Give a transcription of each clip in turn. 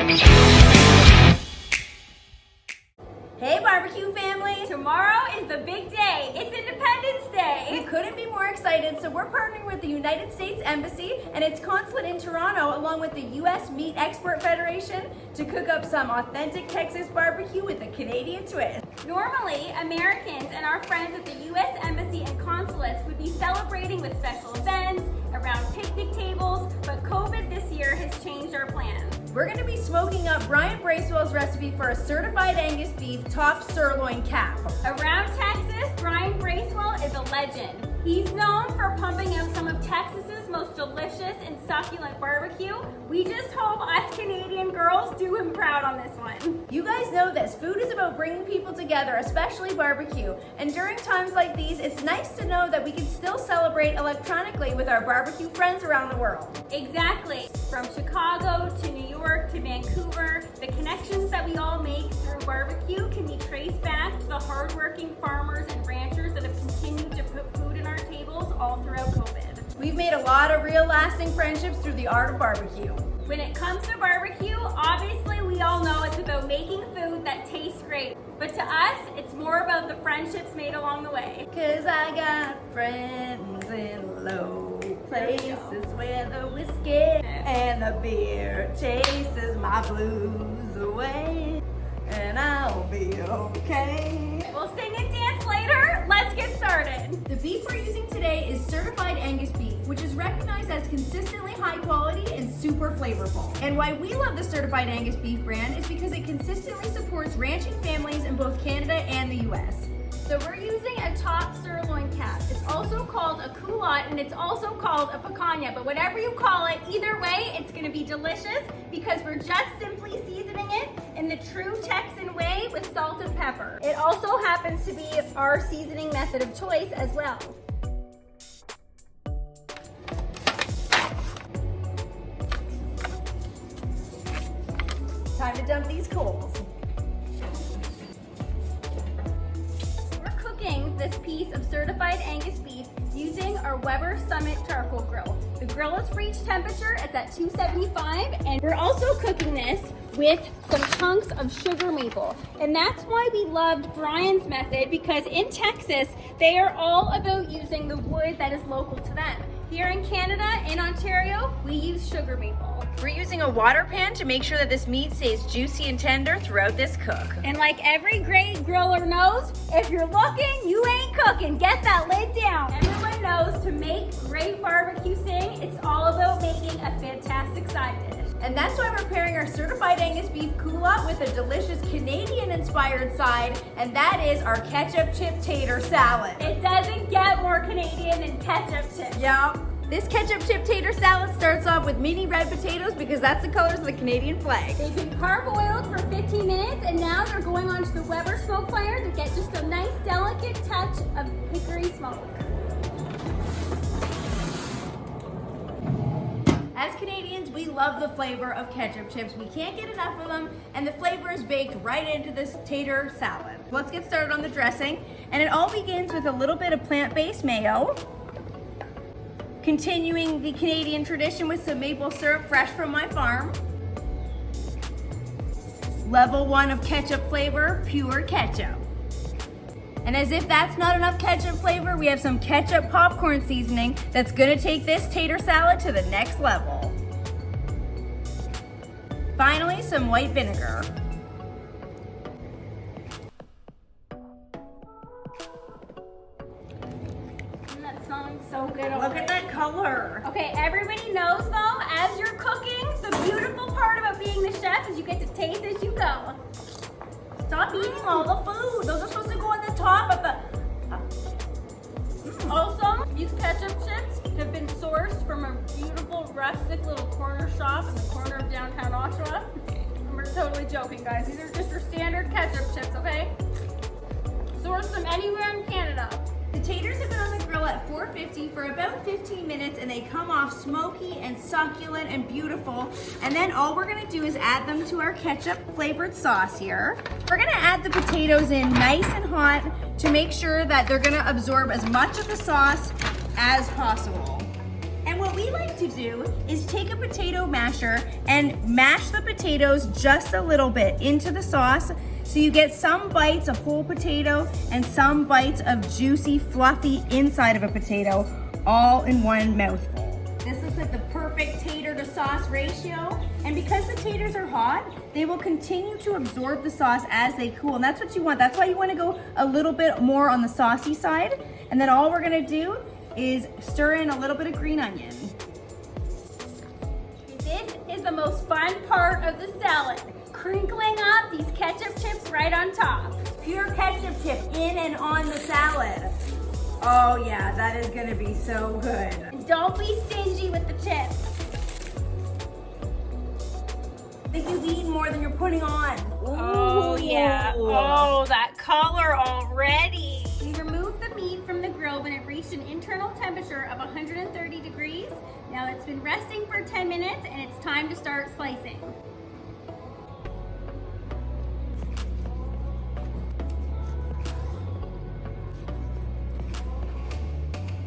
Hey BBQ family! Tomorrow is the big day. It's Independence Day. We couldn't be more excited, so we're partnering with the United States Embassy and its consulate in Toronto, along with the U.S. Meat Export Federation, to cook up some authentic Texas barbecue with a Canadian twist. Normally, Americans and our friends at the U.S. Embassy and consulates would be celebrating with special events, around picnic tables, but COVID this year has changed our plans. We're going to be smoking up Bryan Bracewell's recipe for a certified Angus beef top sirloin cap. Around Texas, Bryan Bracewell is a legend. He's known for pumping out some of Texas's most delicious and succulent barbecue. We just hope us Canadian girls do him proud on this one. You guys know this, food is about bringing people together, especially barbecue. And during times like these, it's nice to know that we can still celebrate electronically with our barbecue friends around the world. Exactly. From Chicago to New York to Vancouver, the connections that we all make through barbecue can be traced back to the hardworking farmers and ranchers that have continued to put food in our tables all throughout COVID. We've made a lot of real lasting friendships through the art of barbecue. When it comes to barbecue, obviously we all know it's about making food that tastes great. But to us, it's more about the friendships made along the way. 'Cause I got friends in low places where the whiskey and the beer chases my blues away, and I'll be okay. We'll sing and dance later. Let's get started. The beef we're using today is certified Angus beef, which is recognized as consistently high quality and super flavorful. And why we love the certified Angus beef brand is because it consistently supports ranching families in both Canada and the US. So we're using a top sirloin cap. It's also called a culotte and it's also called a picanha, but whatever you call it, either way, it's gonna be delicious because we're just simply seasoning it in the true Texan way with salt and pepper. It also happens to be our seasoning method of choice as well. Time to dump these coals. This piece of certified Angus beef using our Weber Summit charcoal grill. The grill is for each temperature, it's at 275, and we're also cooking this with some chunks of sugar maple. And that's why we loved Bryan's method, because in Texas, they are all about using the wood that is local to them. Here in Canada, in Ontario, we use sugar maple. We're using a water pan to make sure that this meat stays juicy and tender throughout this cook. And like every great griller knows, if you're looking, you ain't cooking. Get that lid down. Everyone knows to make great barbecue sing, it's all about making a fantastic side dish. And that's why we're pairing our certified Angus beef culotte with a delicious Canadian-inspired side, and that is our ketchup chip tater salad. It doesn't get more Canadian than ketchup chips. Yeah. This ketchup chip tater salad starts off with mini red potatoes because that's the colors of the Canadian flag. They've been parboiled for 15 minutes and now they're going onto the Weber SmokeFire to get just a nice delicate touch of hickory smoke. As Canadians, we love the flavor of ketchup chips. We can't get enough of them, and the flavor is baked right into this tater salad. Let's get started on the dressing, and it all begins with a little bit of plant-based mayo, continuing the Canadian tradition with some maple syrup fresh from my farm. Level 1 of ketchup flavor, pure ketchup. And as if that's not enough ketchup flavor, we have some ketchup popcorn seasoning that's gonna take this tater salad to the next level. Finally, some white vinegar. That smells so good. Look at that color. Okay, everybody knows though, as you're cooking, the beautiful part about being the chef is you get to taste as you go. Stop eating all the food. Those are supposed to go on the top of the... Also, these ketchup chips have been sourced from a beautiful rustic little corner shop in the corner of downtown Oshawa. And we're totally joking, guys. These are just your standard ketchup chips, okay? Sourced from anywhere in Canada. The taters have been on the grill at 450 for about 15 minutes and they come off smoky and succulent and beautiful. And then all we're gonna do is add them to our ketchup flavored sauce here. We're gonna add the potatoes in nice and hot to make sure that they're gonna absorb as much of the sauce as possible. And we'll what we like to do is take a potato masher and mash the potatoes just a little bit into the sauce so you get some bites of whole potato and some bites of juicy, fluffy inside of a potato all in one mouthful. This is like the perfect tater to sauce ratio. And because the taters are hot, they will continue to absorb the sauce as they cool. And that's what you want. That's why you want to go a little bit more on the saucy side. And then all we're going to do is stir in a little bit of green onion. This is the most fun part of the salad. Crinkling up these ketchup chips right on top. Pure ketchup chip in and on the salad. Oh yeah, that is gonna be so good. And don't be stingy with the chips. I think you need more than you're putting on. Oh yeah. Ooh. Oh, that color already. We removed the meat from the grill when it reached an internal temperature of 130 degrees. Now it's been resting for 10 minutes and it's time to start slicing.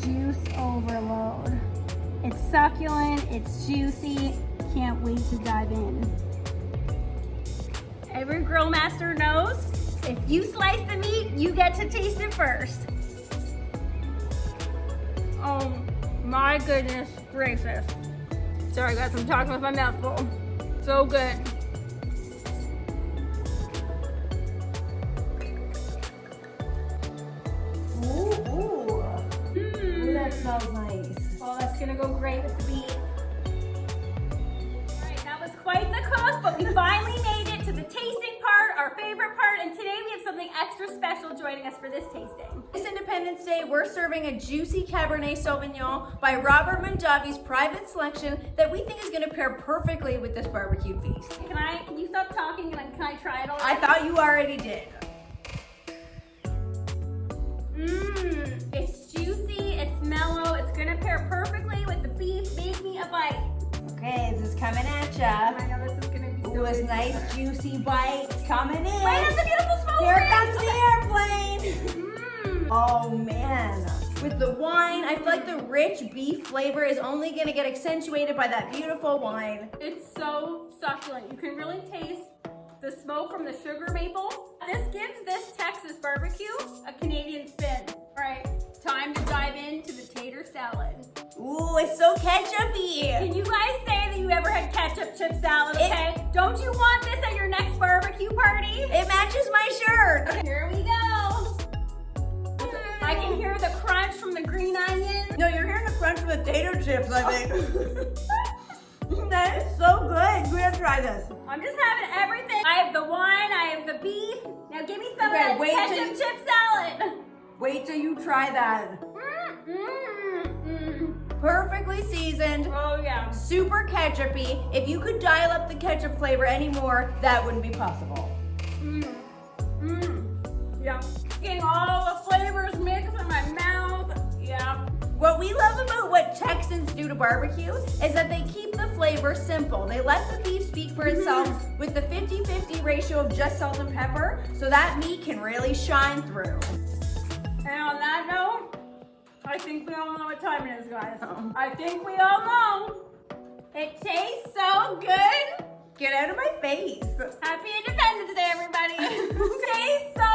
Juice overload. It's succulent, it's juicy. Can't wait to dive in. Every grill master knows if you slice the meat, you get to taste it first. Oh my goodness gracious. Sorry guys, I'm talking with my mouth full. So good. That smells nice. Oh, that's gonna go great with the beef. All right, that was quite the cook, but we finally made it to the tasting part, our favorite part, and today we have something extra special joining us for this tasting. This Independence Day, we're serving a juicy Cabernet Sauvignon by Robert Mondavi's private selection that we think is gonna pair perfectly with this barbecue feast. Can you stop talking and can I try it already? I thought you already did. It's juicy, it's mellow, it's gonna pair perfectly with the beef. Make me a bite. Okay, this is coming at ya. I know this is gonna be so Ooh, this good. nice juicy bite coming in. Wait, that's a beautiful smoke. Here comes the airplane. Oh man. With the wine, I feel like the rich beef flavor is only gonna get accentuated by that beautiful wine. It's so succulent. You can really taste the smoke from the sugar maple. This gives this Texas barbecue a Canadian spin. All right, time to dive into the tater salad. Ooh, it's so ketchupy. Can you guys say that you ever had ketchup chip salad, okay? Don't you want this at your next barbecue party? It matches my shirt. Okay, here we go. I can hear the crunch from the green onion. No, you're hearing the crunch from the tater chips, I think. That is so good. We're gonna try this. I'm just having everything. I have the wine, I have the beef. Now give me some of that ketchup chip salad. Wait till you try that. Perfectly seasoned. Oh yeah. Super ketchupy. If you could dial up the ketchup flavor anymore, that wouldn't be possible. Yeah. Getting all the flavors mixed in my mouth. Yeah. What we love about what Texans do to barbecue is that they keep the flavor simple. They let the beef speak for itself with the 50-50 ratio of just salt and pepper, so that meat can really shine through. And on that note, I think we all know what time it is, guys. I think we all know. It tastes so good. Get out of my face. Happy Independence Day, everybody. Tastes so